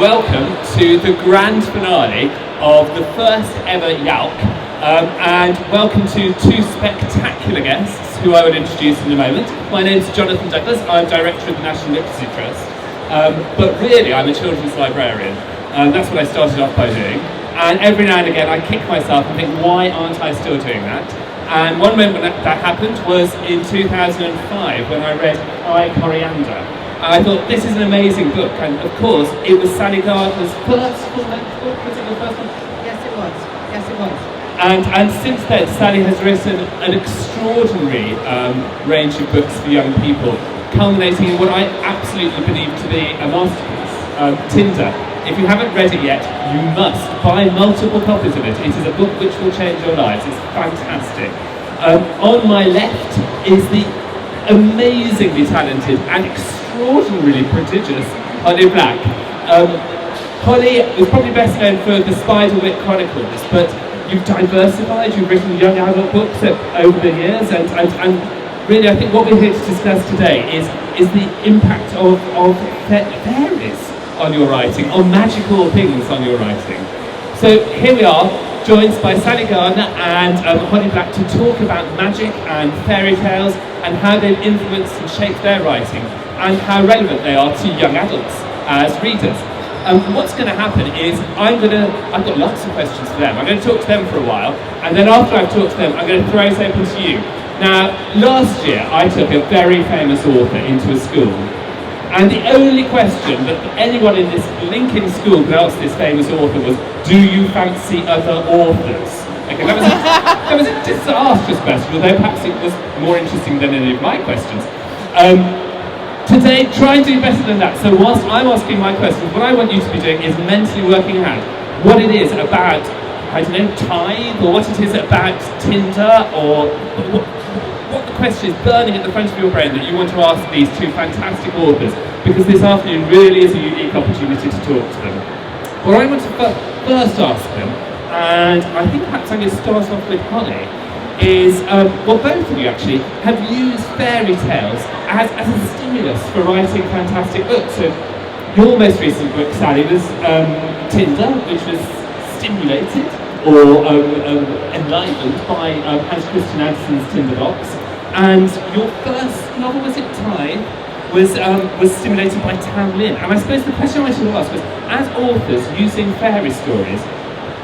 welcome to the grand finale of the first ever YALC, and welcome to two spectacular guests who I will introduce in a moment. My name's Jonathan Douglas, I'm Director of the National Literacy Trust, but really I'm a children's librarian. That's what I started off by doing, and every now and again I kick myself and think, why aren't I still doing that? And one moment that happened was in 2005 when I read I, Coriander. And I thought, this is an amazing book, and of course it was Sally Gardner's first full-length book. Was it your first one? Yes, it was. Yes, it was. And since then, Sally has written an extraordinary range of books for young people, culminating in what I absolutely believe to be a masterpiece, Tinder. If you haven't read it yet, you must buy multiple copies of it. It is a book which will change your lives. It's fantastic. On my left is the amazingly talented and extraordinarily prodigious Holly Black. Holly was probably best known for the Spiderwick Chronicles, but you've diversified, you've written young adult books over the years, and really I think what we're here to discuss today is the impact of fairies on your writing, on magical things on your writing. So here we are, joined by Sally Gardner and Holly Black to talk about magic and fairy tales and how they've influenced and shaped their writing and how relevant they are to young adults as readers. What's going to happen is I've got lots of questions for them. I'm going to talk to them for a while, and then after I've talked to them, I'm going to throw it open to you. Now, last year I took a very famous author into a school, and the only question that anyone in this Lincoln school could ask this famous author was, do you fancy other authors? Okay, that was a disastrous question, although perhaps it was more interesting than any of my questions. Today, try and do better than that. So whilst I'm asking my questions, what I want you to be doing is mentally working out what it is about, I don't know, Tithe, or what it is about Tinder, or what the question is burning at the front of your brain that you want to ask these two fantastic authors, because this afternoon really is a unique opportunity to talk to them. What I want to first ask them, and I think perhaps I'm going to start off with Holly, is, well, both of you actually have used fairy tales as a stimulus for writing fantastic books. So your most recent book, Sally, was Tinder, which was stimulated or enlivened by Hans Christian Andersen's Tinderbox. And your first novel, was it Tithe, was stimulated by Tam Lin. And I suppose the question I should ask was, as authors using fairy stories,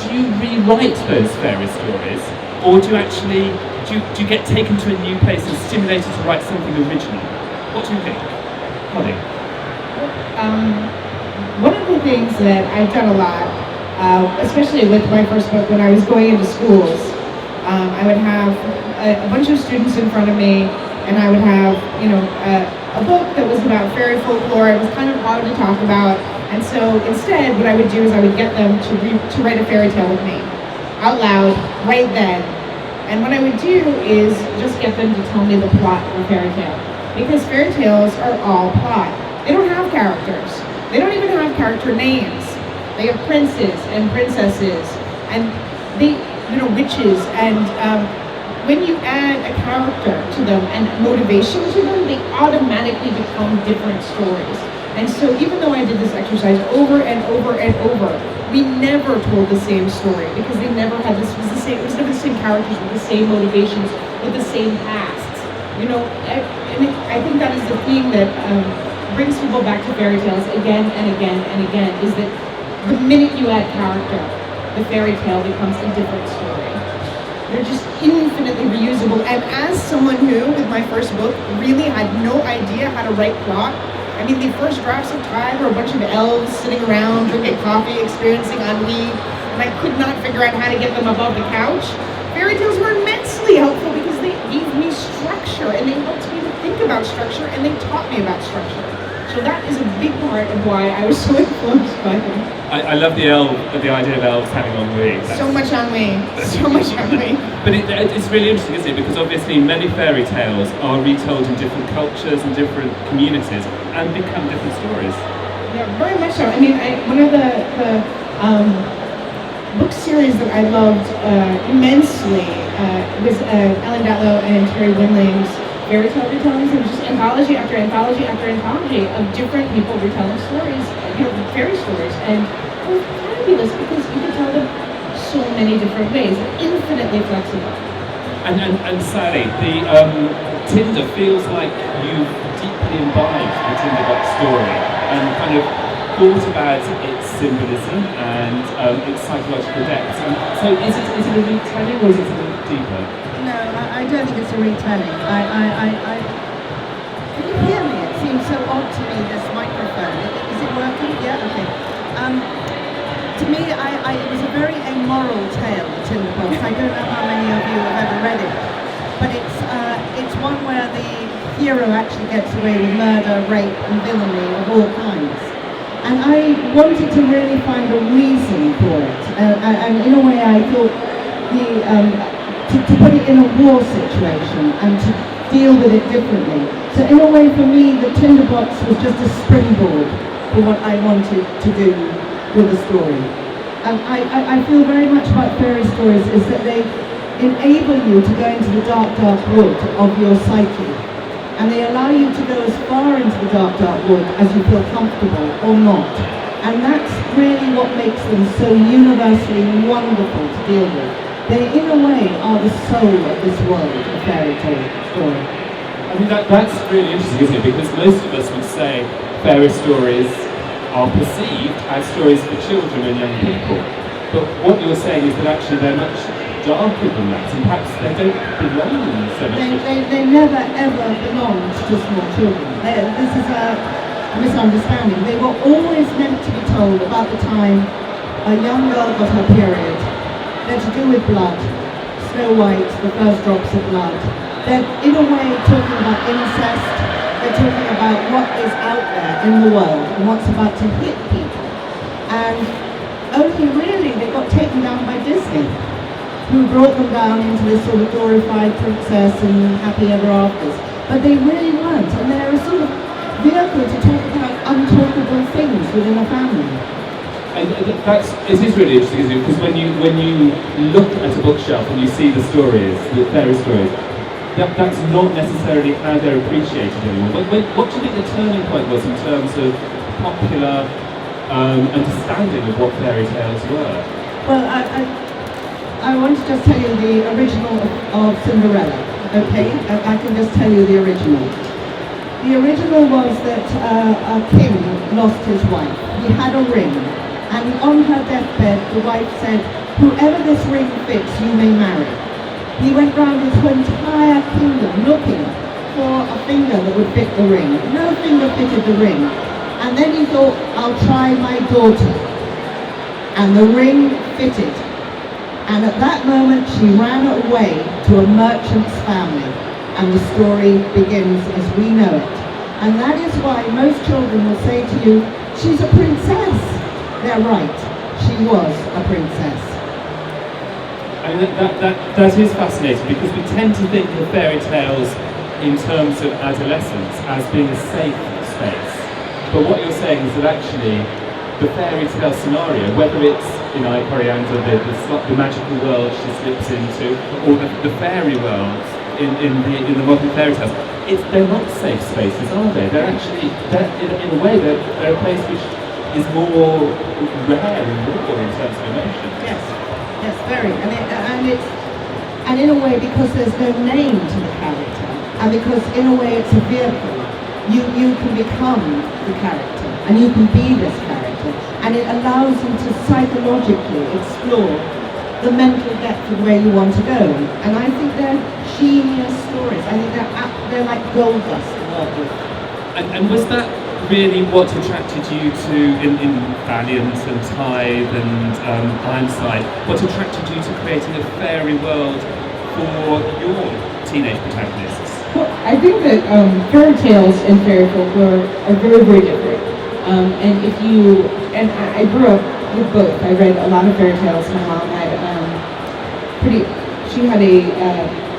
do you rewrite those fairy stories? Or do you get taken to a new place and stimulated to write something original? What do you think? Holly? One of the things that I've done a lot, especially with my first book when I was going into schools, I would have a bunch of students in front of me, and I would have, a book that was about fairy folklore. It was kind of hard to talk about, and so instead what I would do is I would get them to write a fairy tale with me, out loud, right then. And what I would do is just get them to tell me the plot of a fairy tale. Because fairy tales are all plot. They don't have characters. They don't even have character names. They have princes and princesses and witches. And when you add a character to them and motivation to them, they automatically become different stories. And so even though I did this exercise over and over and over, we never told the same story because they never had it was never the same characters with the same motivations, with the same pasts. And I think that is the theme that brings people back to fairy tales again and again and again, is that the minute you add character, the fairy tale becomes a different story. They're just infinitely reusable. And as someone who, with my first book, really had no idea how to write plot, I mean, the first drafts of Tithe were a bunch of elves sitting around, drinking coffee, experiencing ennui, and I could not figure out how to get them above the couch. Fairy tales were immensely helpful because they gave me structure, and they helped me to think about structure, and they taught me about structure. So that is a big part of why I was so influenced by them. I love the idea of elves having ennui. So much ennui. So much ennui. But it's really interesting, isn't it? Because obviously many fairy tales are retold in different cultures and different communities and become different stories. Yeah, very much so. I mean, one of the book series that I loved immensely was Ellen Datlow and Terry Winling's fairy tale retellings. There was just anthology after anthology after anthology of different people retelling stories, fairy stories, and it was fabulous because you could tell them so many different ways, infinitely flexible. And Sally, the Tinder feels like you've deeply imbibed the Tinderbox story and kind of thought about its symbolism and its psychological depth. And so is it a retelling or is it a little deeper? No, I don't think it's a retelling. Can you hear me? It seems so odd to me, this microphone. Is it working? Yeah, okay. To me, it was a very amoral tale, the Tinderbox. I don't know how many of you have ever read it, but it's one where the hero actually gets away with murder, rape, and villainy of all kinds. And I wanted to really find a reason for it, and in a way, I thought to put it in a war situation and to deal with it differently. So in a way, for me, the Tinderbox was just a springboard for what I wanted to do with the story. And I feel very much about fairy stories is that they enable you to go into the dark, dark wood of your psyche. And they allow you to go as far into the dark, dark wood as you feel comfortable or not. And that's really what makes them so universally wonderful to deal with. They, in a way, are the soul of this world of fairy tale story. I mean, that's really interesting, isn't it? Because most of us would say fairy stories are perceived as stories for children and young people. But what you're saying is that actually they're much darker than that, and perhaps they don't belong so much. They never ever belonged to small children. This is a misunderstanding. They were always meant to be told about the time a young girl got her period. They're to do with blood. Snow White, the first drops of blood. They're in a way talking about incest. They're talking about what is out there in the world and what's about to hit people. And only really they got taken down by Disney, who brought them down into this sort of glorified princess and happy ever afters. But they really weren't, and they're a sort of vehicle to talk about untalkable things within a family. And it is really interesting, isn't it? Because when you look at a bookshelf and you see the stories, the fairy stories, that's not necessarily how they're appreciated anymore. What do you think the turning point was in terms of popular understanding of what fairy tales were? Well, I want to just tell you the original of Cinderella, okay? I can just tell you the original. The original was that a king lost his wife. He had a ring, and on her deathbed, the wife said, "Whoever this ring fits, you may marry." He went round his entire kingdom looking for a finger that would fit the ring. No finger fitted the ring. And then he thought, "I'll try my daughter." And the ring fitted. And at that moment, she ran away to a merchant's family. And the story begins as we know it. And that is why most children will say to you, "She's a princess." They're right. She was a princess. I mean, that is fascinating because we tend to think of fairy tales in terms of adolescence as being a safe space. But what you're saying is that actually the fairy tale scenario, whether it's in Coriander, the magical world she slips into, or the fairy world in the modern fairy tales, they're not safe spaces, are they? They're actually, in a way, they're a place which is more rare and raw in terms of emotion. Yes, very. And in a way, because there's no name to the character, and because in a way it's a vehicle, you can become the character, and you can be this character, and it allows you to psychologically explore the mental depth of where you want to go. And I think they're genius stories. I think they're like gold dust to work with. And was that really what attracted you to, in Valiant and Tithe and Ironside, what attracted you to creating a fairy world for your teenage protagonists? Well, I think that fairy tales and fairy folklore are very, very different. I grew up with both. I read a lot of fairy tales. My mom had she had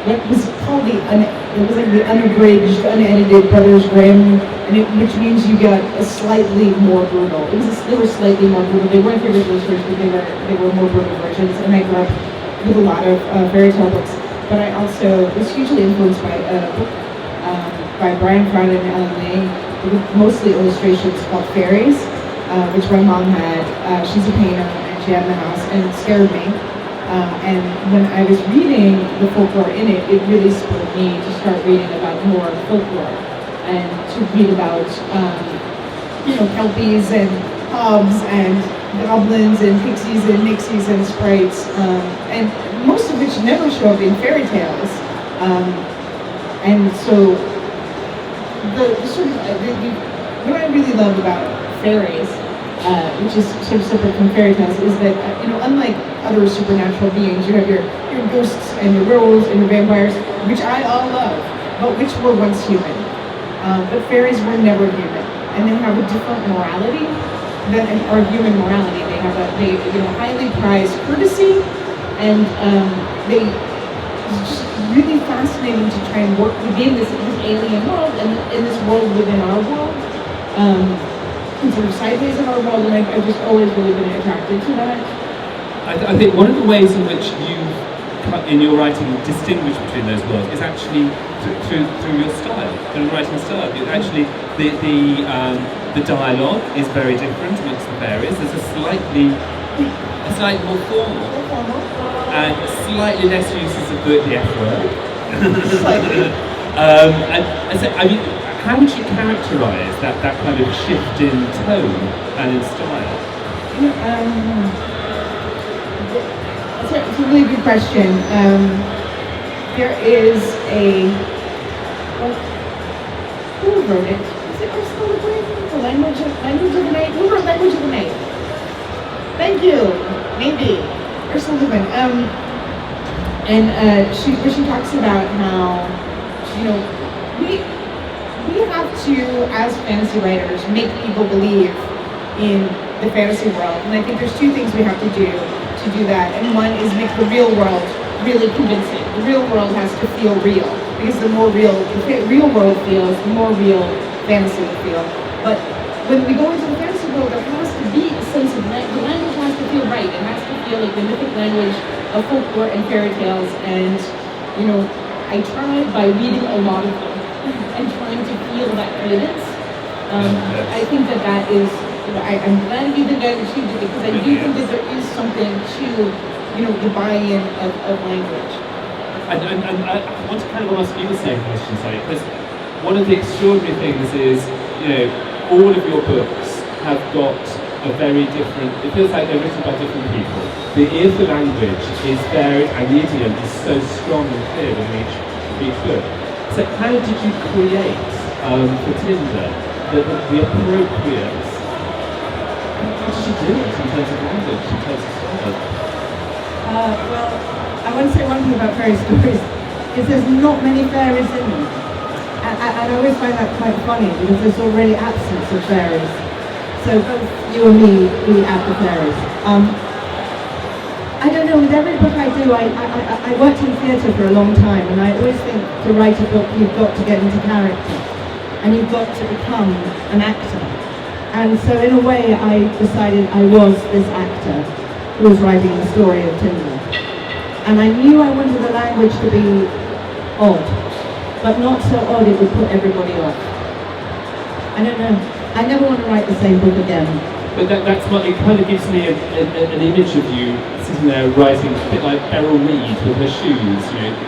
what was called it was like the unabridged, unedited Brothers Grimm, which means you got a slightly more brutal. They were slightly more brutal. They weren't the original stories, but they were more brutal versions. And I grew up with a lot of fairy tale books. But I also was hugely influenced by a book by Brian Froud and Ellen May, mostly illustrations called Fairies, which my mom had. She's a painter, and she had in the house, and it scared me. And when I was reading the folklore in it, it really spurred me to start reading about more folklore and to read about, kelpies and hobs and goblins and pixies and nixies and sprites, and most of which never show up in fairy tales. And so, what I really love about fairies, which is sort of separate from fairy tales, is that unlike other supernatural beings, you have your ghosts and your werewolves and your vampires, which I all love, but which were once human. But fairies were never human, and they have a different morality than our human morality. They have highly prize courtesy, and it's just really fascinating to try and work within this alien world and in this world within our world, and sort of sideways in our world. And I've just always really been attracted to that. I think one of the ways in which you, in your writing, distinguish between those worlds is actually through your style, through writing style. Actually, the dialogue is very different amongst the fairies. There's a slightly more formal, and slightly less uses of the F word. And so, I mean, how would you characterise that kind of shift in tone and in style? It's a really good question. There is who wrote it? Is it Ursula Le Guin? The Language of the Night? Who wrote Language of the Night? Thank you. Maybe. Ursula Le Guin. And where she talks about how, we have to, as fantasy writers, make people believe in the fantasy world. And I think there's two things we have to do that. And one is make the real world really convincing. The real world has to feel real, because the more real the real world feels, the more real fantasy will feel. But when we go into the fantasy world, there has to be a sense of the language has to feel right. It has to feel like the mythic language of folklore and fairy tales. And I tried by reading a lot of them and trying to feel that cadence. I think that is. I'm glad you did that, achieved it, because I do think that there is something to, the buy-in of language. And I want to kind of ask you the same question, sorry, because one of the extraordinary things is, all of your books have got a very different, it feels like they're written by different people. The ear for language is varied, and the idiom is so strong and clear in each book. So how did you create, for Tinder, the appropriate, how did you do it in terms of language, in terms of style? Well, I want to say one thing about fairy stories, is there's not many fairies in them. And I always find that quite funny, because there's already absence of fairies. So both you and me, we add the fairies. I don't know, with every book I do, I worked in theatre for a long time, and I always think to write a book, you've got to get into character, and you've got to become an actor. And so in a way, I decided I was this actor who was writing the story of Tinder. And I knew I wanted the language to be odd, but not so odd it would put everybody off. I don't know. I never want to write the same book again. But that's what, it kind of gives me an image of you sitting there writing a bit like Beryl Reid with her shoes,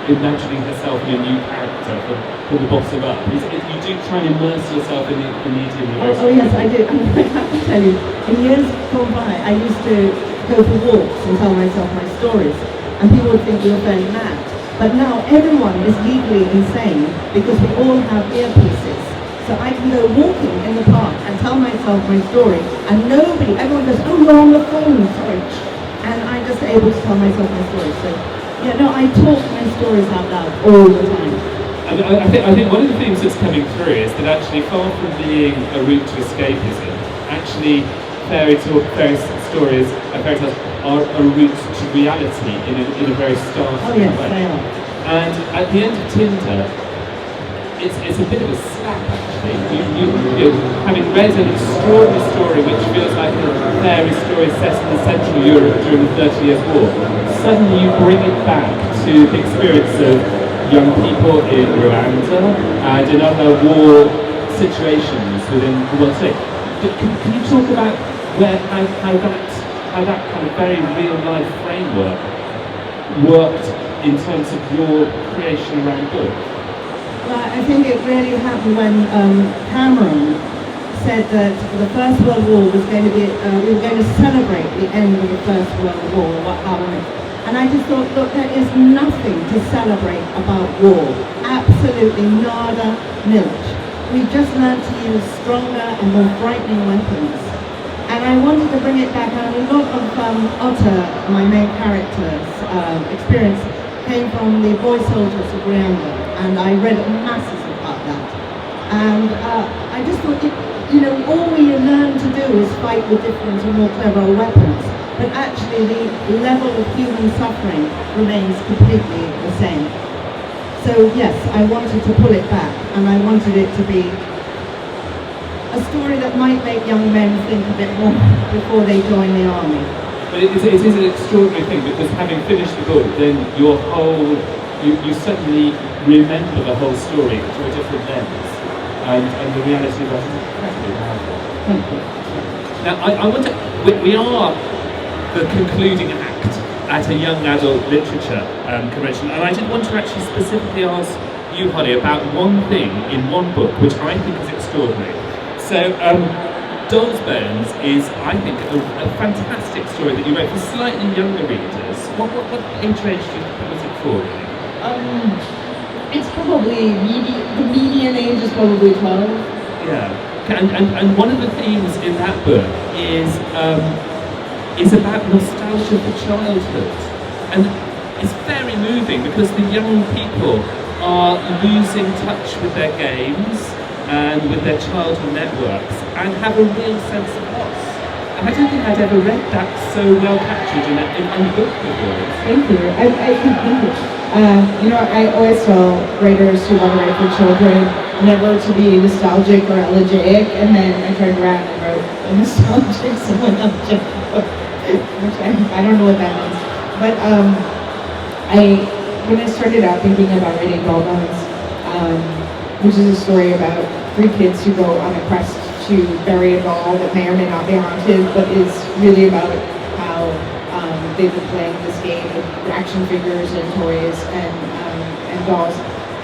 imagining herself in a new character from the bottom up. You do try and immerse yourself in the idiom. Oh yes, I do. I have to tell you, in years gone by, I used to go for walks and tell myself my stories, and people would think we were fairly mad. But now everyone is legally insane, because we all have earpieces. So I can go walking in the park and tell myself my story, and everyone goes, oh, you're on the phone, sorry. And I'm just able to tell myself my story. So, I talk my stories out loud all the time. I think one of the things that's coming through is that actually, far from being a route to escapism, actually fairy stories and fairy tales are a route to reality in a very startling way. Oh yes, they are. And at the end of Tinder, it's a bit of a slap, actually. You having read an extraordinary story which feels like a fairy story set in the Central Europe during the 30 Years' War, suddenly you bring it back to the experience of young people in Rwanda and in other war situations within the world today. Can you talk about how that kind of very real life framework worked in terms of your creation around the book? Well, I think it really happened when Cameron said that the First World War was going to be, we were going to celebrate the end of the First World War, or whatever. And I just thought, look, there is nothing to celebrate about war. Absolutely nada, nilch. We've just learned to use stronger and more frightening weapons. And I wanted to bring it back, and a lot of Otter, my main character's experience, came from the boy soldiers of Rwanda, and I read masses about that. And I just thought, all we learn to do is fight with different and more clever weapons, but actually the level of human suffering remains completely the same. So yes, I wanted to pull it back, and I wanted it to be a story that might make young men think a bit more before they join the army. But it is an extraordinary thing, because having finished the book, then you suddenly remember the whole story through a different lens, and the reality of that is incredibly powerful. Thank you. Now, I wonder, we are the concluding act at a young adult literature convention, and I did want to actually specifically ask you, Holly, about one thing in one book which I think is extraordinary. So, Doll's Bones is, I think, a fantastic story that you wrote for slightly younger readers. What age range was it for? It's probably, the median age is probably 12. Yeah, and one of the themes in that book is about nostalgia for childhood. And it's very moving, because the young people are losing touch with their games and with their childhood networks, and have a real sense of loss. And I don't think I'd ever read that so well captured in a book before. Thank you. Thank you. I always tell writers who want to write for children never to be nostalgic or elegiac, and then I turned around and wrote a nostalgic, somewhat elegiac book, which I don't know what that means. But when I started out thinking about writing Doll Bones, which is a story about 3 kids who go on a quest to bury a doll that may or may not be haunted, but is really about how they've been playing this game with action figures and toys and dolls.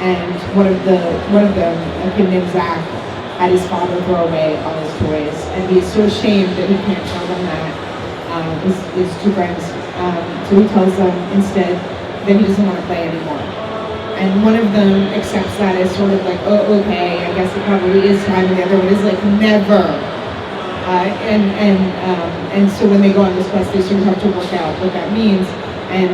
And one of them, a kid named Zach, had his father throw away all his toys, and he's so ashamed that he can't tell them that. His 2 friends, so he tells them instead that he doesn't want to play anymore. And one of them accepts that as sort of like, oh, okay, I guess it probably is time, and the other one is like, never. And so when they go on this quest, they sort of have to work out what that means. And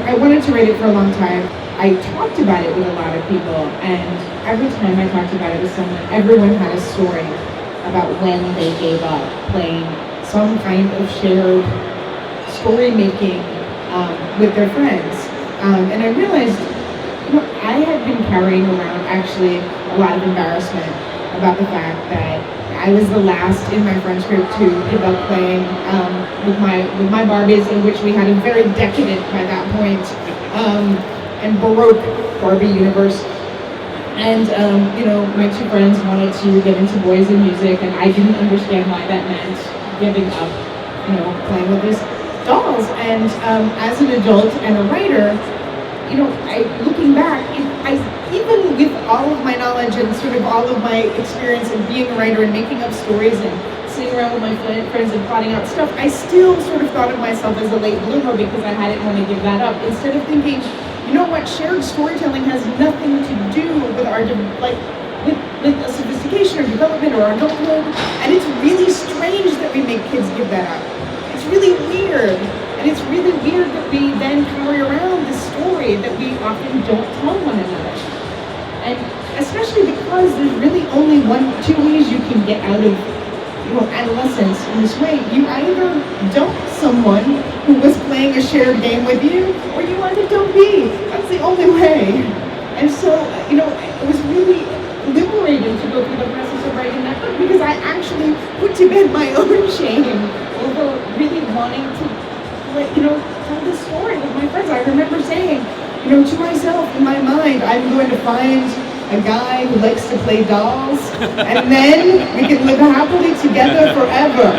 I wanted to write it for a long time. I talked about it with a lot of people, and every time I talked about it with someone, everyone had a story about when they gave up playing some kind of shared story making with their friends. And I realized, I had been carrying around actually a lot of embarrassment about the fact that I was the last in my friends group to give up playing with my Barbies, in which we had a very decadent, by that point, and Baroque Barbie universe. And my 2 friends wanted to get into boys and music, and I didn't understand why that meant giving up, playing with these dolls. And as an adult and a writer, looking back, even with all of my knowledge and sort of all of my experience in being a writer and making up stories and sitting around with my friends and plotting out stuff, I still sort of thought of myself as a late bloomer, because I hadn't want to give that up. Instead of thinking, shared storytelling has nothing to do with our, with a sophistication or development or adulthood, and it's really strange that we make kids give that up. It's really weird. And it's really weird that we then carry around this story that we often don't tell one another. And especially because there's really only 2 ways you can get out of adolescence in this way. You either dump someone who was playing a shared game with you, or you either don't be. That's the only way. And so, it was really liberating to go through the process of writing that book, because I actually put to bed my own shame over really wanting to tell this story with my friends. I remember saying, to myself, in my mind, I'm going to find a guy who likes to play dolls, and then we can live happily together forever.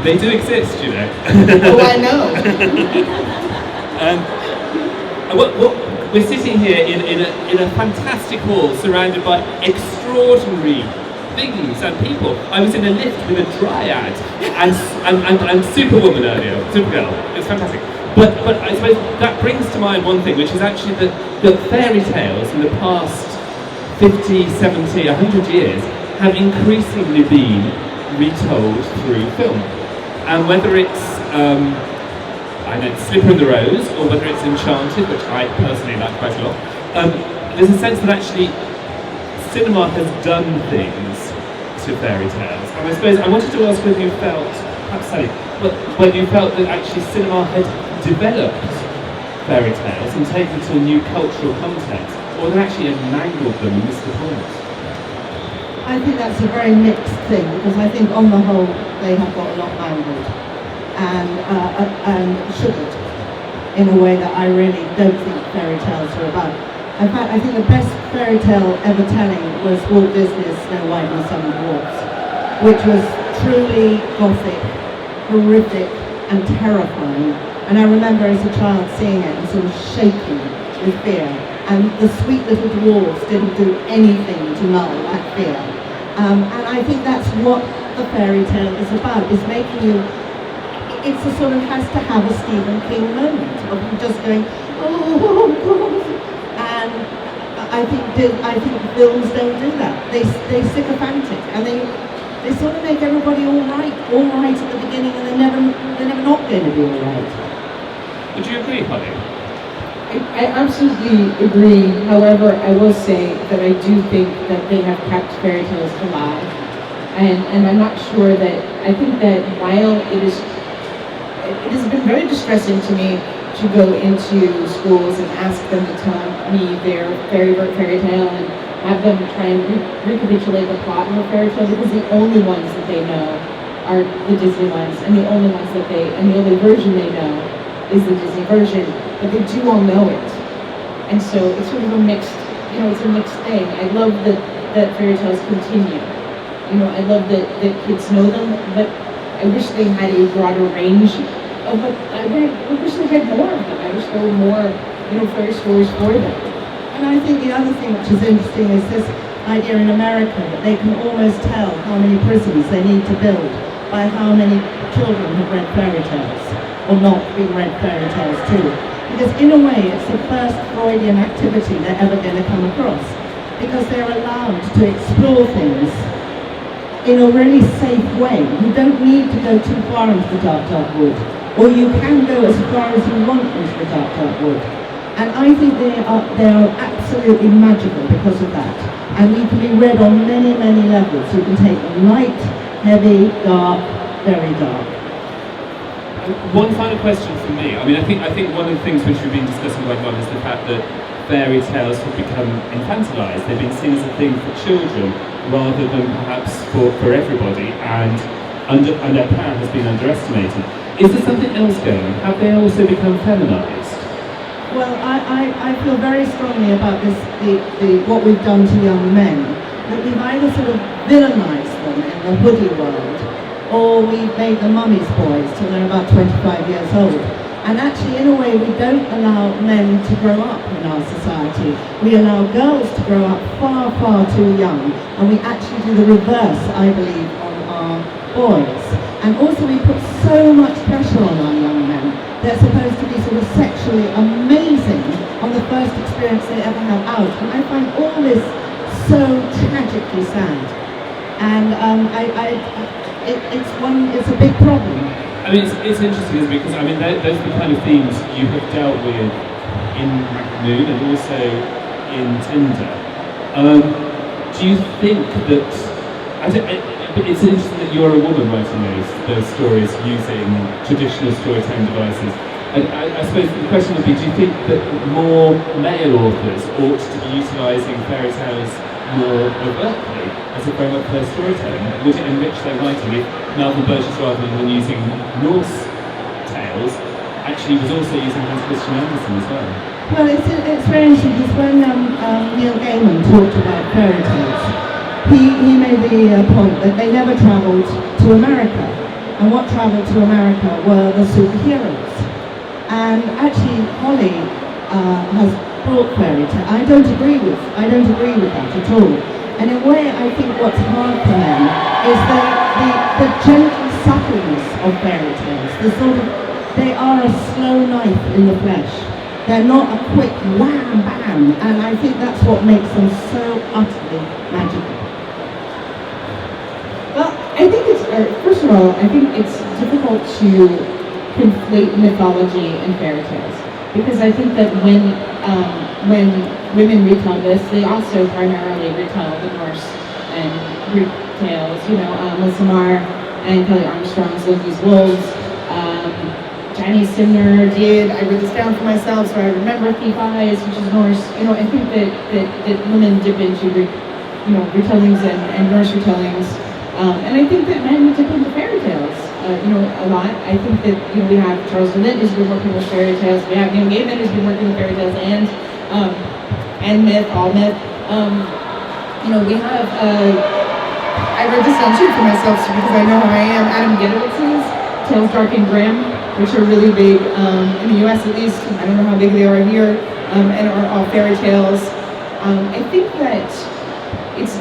They do exist, you know. Oh, I know. We're sitting here in a fantastic hall surrounded by extraordinary things and people. I was in a lift with a dryad and Superwoman earlier, Supergirl. It's fantastic. But I suppose that brings to mind one thing, which is actually that fairy tales in the past 50, 70, 100 years have increasingly been retold through film. And whether it's I know Slipper and the Rose, or whether it's Enchanted, which I personally like quite a lot, there's a sense that actually cinema has done things to fairy tales. And I suppose I wanted to ask whether you felt, perhaps Sally, whether you felt that actually cinema had developed fairy tales and taken to a new cultural context, or that actually had mangled them and missed the point. I think that's a very mixed thing, because I think on the whole they have got a lot mangled and sugared in a way that I really don't think fairy tales are about. In fact, I think the best fairy tale ever telling was Walt Disney's Snow White and the Seven Dwarfs, which was truly gothic, horrific and terrifying. And I remember as a child seeing it and sort of shaking with fear. And the sweet little dwarves didn't do anything to null that fear. And I think that's what the fairy tale is about, is making you, it's a sort of has to have a Stephen King moment of you just going, oh God. And I think films don't do that. They're sycophantic, and they sort of make everybody all right at the beginning, and they're never not going to be all right. Would you agree, Holly? I absolutely agree. However, I will say that I do think that they have kept fairy tales alive, and I'm not sure that. I think that while it has been very distressing to me to go into schools and ask them to tell me their favorite fairy tale and have them try and recapitulate the plot of a fairy tale, because the only ones that they know are the Disney ones, and the only version they know is the Disney version, but they do all know it. And so it's sort of a mixed, it's a mixed thing. I love that fairy tales continue. I love that kids know them, but I wish they had a broader range of it. I wish they had more of them. I wish there were more, fairy stories for them. And I think the other thing which is interesting is this idea in America that they can almost tell how many prisons they need to build by how many children have read fairy tales, or not been read fairy tales too. Because in a way it's the first Freudian activity they're ever going to come across, because they're allowed to explore things in a really safe way. You don't need to go too far into the dark, dark wood, or you can go as far as you want into the dark, dark wood. And I think they are absolutely magical because of that. And you can be read on many, many levels. You can take them light, heavy, dark, very dark. One final question from me. I think one of the things which we've been discussing quite a lot is the fact that fairy tales have become infantilized. They've been seen as a thing for children rather than perhaps for everybody, and their power has been underestimated. Is there something else going on? Have they also become feminized? Well, I feel very strongly about this, what we've done to young men, that we've either sort of villainized them in the hoodie world, or we've made them mummy's boys till they're about 25 years old. And actually, in a way, we don't allow men to grow up in our society. We allow girls to grow up far, far too young, and we actually do the reverse, I believe, on our boys. And also we put so much pressure on our young men. They're supposed to be sort of sexually amazing on the first experience they ever have out. And I find all this so tragically sad. And it's a big problem. It's interesting, isn't it? Because those are the kind of themes you have dealt with in Moon and also in Tinder. Do you think that it's interesting that you're a woman writing those stories using traditional storytelling devices. I suppose the question would be, do you think that more male authors ought to be utilising fairy tales more overtly as a framework for their storytelling? Would it enrich their writing if Malcolm Burgess, rather than using Norse tales, actually was also using Hans Christian Andersen as well. Well, it's very interesting because when Neil Gaiman talked about fairy tales, he made the point that they never travelled to America, and what travelled to America were the superheroes. And actually, Holly has brought fairy tale. I don't agree with that at all. And in a way, I think what's hard for them is the gentle subtleness of fairy tales. They are a slow knife in the flesh. They're not a quick wham bam, and I think that's what makes them so utterly magical. Well, I think first of all, I think it's difficult to conflate mythology and fairy tales, because I think that when women retell this, they also primarily retell the Norse and Greek tales. Melissa Marr and Kelly Armstrong's Loki's Wolves. Janie Simner did. I wrote this down for myself, so I remember Thief Eyes, which is Norse. I think that women dip into Greek, retellings and Norse retellings, and I think that men dip into fairy tales. A lot. I think that we have Charles DeWitt who's been working with fairy tales. We have Neil Gaiman who's been working with fairy tales and myth, all myth. We have. I wrote this down too for myself because I know how I am. Adam Gedowitz's Tales Dark and Grim, which are really big in the U.S. at least. I don't know how big they are here, and are all fairy tales. I think that it's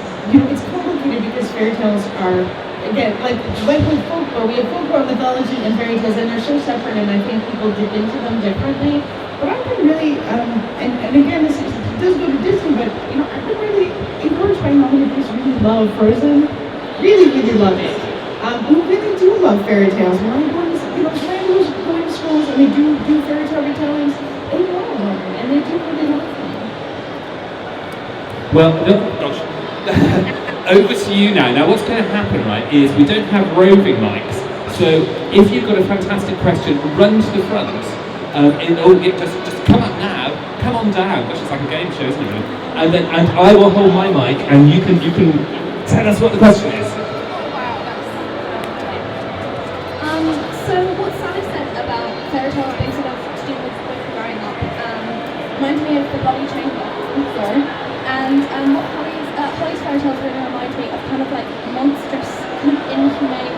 complicated because fairy tales are, again, like with folklore, we have folklore, mythology, and fairy tales, and they're so separate, and I think people dip into them differently. But I've been really, and again, this does go to Disney, but I've been really encouraged by how many people really love Frozen, really, really love it. Who really do love fairy tales. When I go to, when I go to schools and they do fairy tale retellings, they love them, and they do really love them. Well, gosh. Over to you now. Now what's going to happen, right, is we don't have roving mics, so if you've got a fantastic question, run to the front, just come up now, come on down, gosh, it's like a game show, isn't it? And I will hold my mic, and you can tell us what the question is. So what Sally said about fairy tales being sort of to do with growing up reminds me of the Bloody Chamber, and what Holly's fairy tales really remind me of kind of like monstrous, kind of inhumane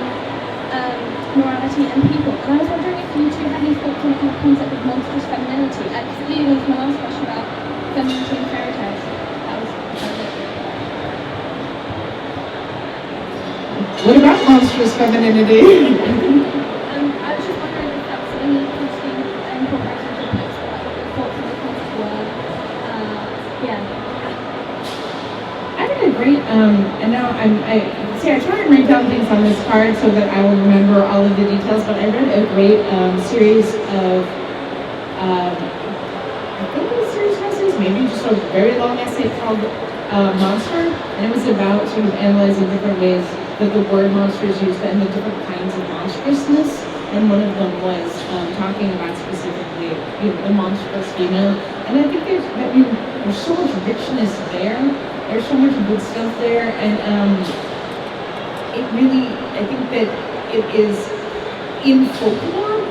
morality and people. And I was wondering if you two had any thoughts on the kind of concept of monstrous femininity. Leading into my last question about femininity in fairy tales. That was it. What about monstrous femininity? I was just wondering if that's something you could see incorporated into the books, or like what your thoughts on the concept were. I read a great, and now I try and write down things on this card so that I will remember all of the details, but I read a great series of, I think it was a series of essays, maybe just a very long essay called Monster, and it was about sort of analyzing different ways that the word monster is used and the different kinds of monstrousness, and one of them was talking about specifically the monstrous female, and I think there's so much richness there. There's so much good stuff there, and it really, I think that it is in folklore,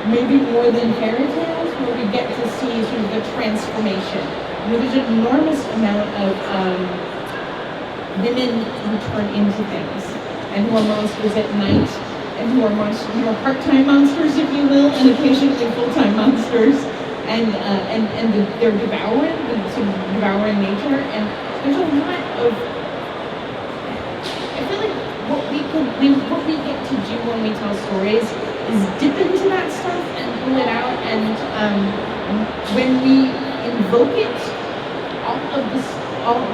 maybe more than fairy tales, where we get to see sort of the transformation. There's an enormous amount of women who turn into things, and who are monsters at night, and who are part-time monsters, if you will, and occasionally full-time monsters, and they're devouring, the sort of devouring nature, and there's a lot of, I feel like what we get to do when we tell stories is dip into that stuff and pull it out, and when we invoke it,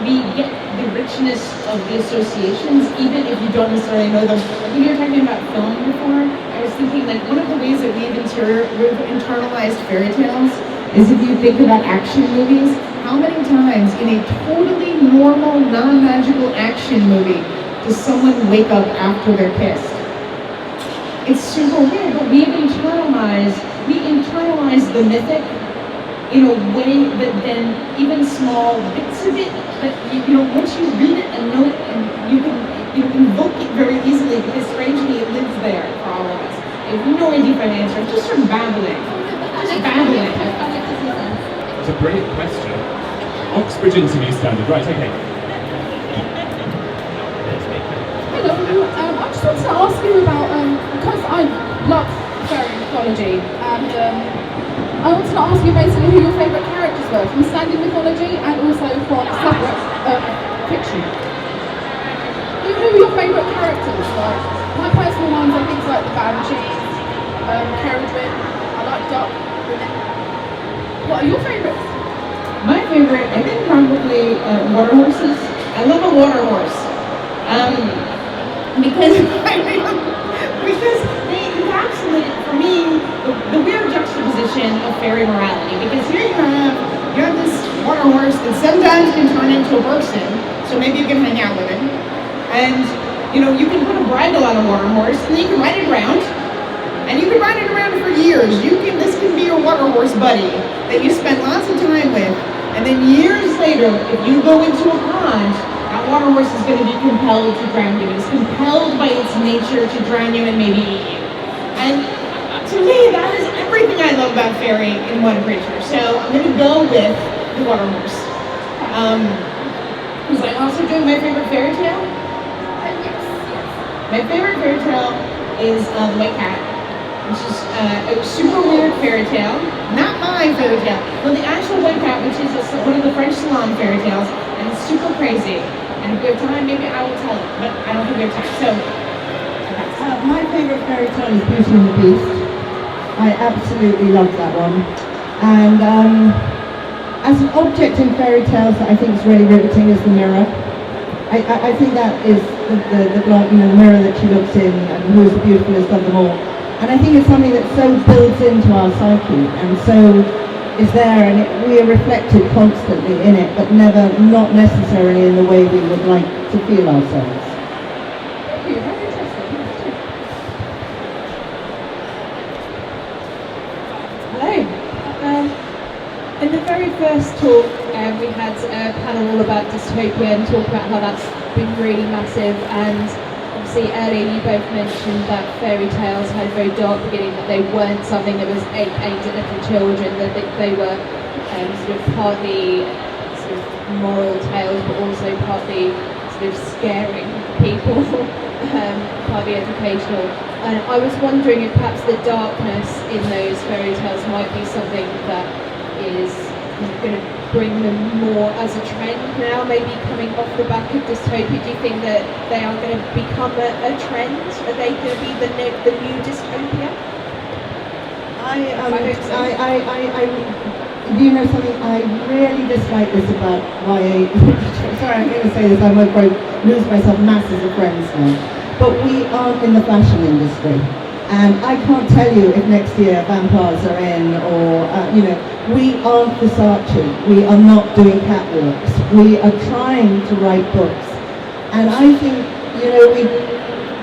we get the richness of the associations, even if you don't necessarily know them. Like when you were talking about film before, I was thinking like one of the ways that we've internalized fairy tales is if you think about action movies, how many times in a totally normal, non-magical action movie does someone wake up after they're kissed? It's super weird, but we internalize the mythic in a way that then even small bits of it, but once you read it and know it, and you can invoke it very easily, because strangely it lives there for all of us. I have no idea if I answer. I just start babbling. Just babbling. That's a brilliant question. Oxbridge interview standard. Right, okay. Hello, I just wanted to ask you about, because I love fairy mythology, and I wanted to ask you basically who your favourite characters were from standard mythology and also from separate fiction. Who were your favourite characters? Like, my personal ones are things like the Banshees, Carriagewin, I like Duck. What are your favourites? My favorite, I think probably water horses. I love a water horse. Because they encapsulate, for me, the weird juxtaposition of fairy morality. Because here you have this water horse that sometimes can turn into a person, so maybe you can hang out with it. And, you know, you can put a bridle on a water horse, and then you can ride it around. And you can ride it around for years. This can be your water horse buddy that you spend lots of time with. And then years later, if you go into a pond, that water horse is going to be compelled to drown you. It's compelled by its nature to drown you and maybe eat you. And to me, that is everything I love about fairy in one creature. So I'm going to go with the water horse. Was I also doing my favorite fairy tale? Yes. My favorite fairy tale is The White Cat, which is a super weird fairy tale. Not my fairy tale, but the actual White Cat, which is one of the French Salon fairy tales, and it's super crazy. And if we have time, maybe I will tell it, but I don't think we have time. So, My favourite fairy tale is Beauty and the Beast. I absolutely love that one. And as an object in fairy tales that I think is really riveting is the mirror. I think that is the mirror that she looks in and who is the beautifulest of them all. And I think it's something that so builds into our psyche and so is there, and we are reflected constantly in it, but not necessarily in the way we would like to feel ourselves. Thank you, very interesting. Hello. In the very first talk, we had a panel all about dystopia and talk about how that's been really massive. And obviously, earlier you both mentioned that fairy tales had a very dark beginning, that they weren't something that was aimed at little children, that they were sort of partly sort of moral tales, but also partly sort of scaring people, partly educational. And I was wondering if perhaps the darkness in those fairy tales might be something that is going to bring them more as a trend now, maybe coming off the back of dystopia. Do you think that they are going to become a trend? Are they going to be the new dystopia? Do you know something? I really dislike this about YA. Sorry, I'm going to say this. I might probably lose myself masses of friends now. But we aren't in the fashion industry. And I can't tell you if next year vampires are in or, we aren't Versace. We are not doing catwalks. We are trying to write books. And I think,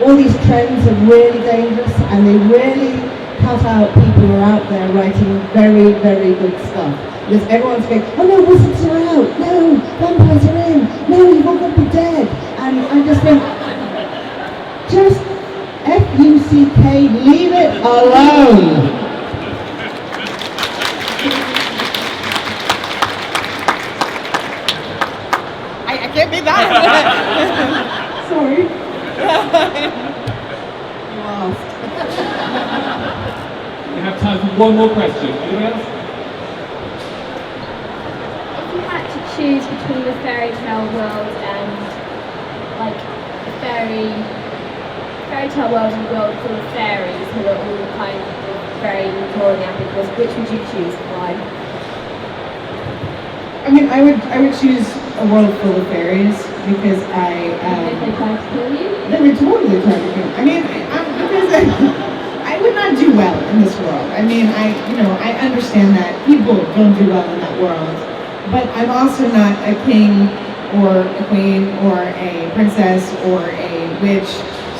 all these trends are really dangerous and they really cut out people who are out there writing very, very good stuff. Because everyone's going, oh no, wizards are out. No, vampires are in. No, you've all got to be dead. And I just think, just F-U-C-K, leave it alone. I can't be that. Sorry. You asked. We have time for one more question. Anyone else? If you had to choose between the fairy tale world and like a fairy tale world and a world full of fairies who are all kind of very morally ambiguous, which would you choose and why? I mean, I would choose a world full of fairies because If they tried to kill you? they would totally try to kill. I mean, because I would not do well in this world. I mean, I understand that people don't do well in that world, but I'm also not a king or a queen or a princess or a witch.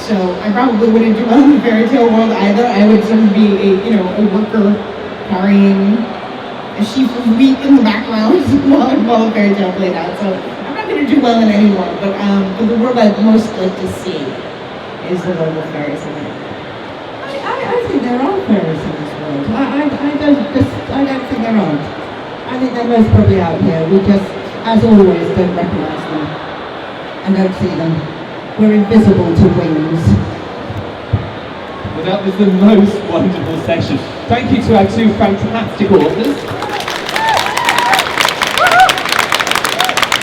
So I probably wouldn't do well in the fairy tale world either. I would sort of be a worker carrying a sheaf of wheat in the background while the fairy tale played out. So I'm not going to do well in any world, but the world I'd most like to see is the world of fairies. I think most probably out here. We just, as always, don't recognise them and don't see them. We're invisible to wings. Well, that was the most wonderful session. Thank you to our two fantastic authors.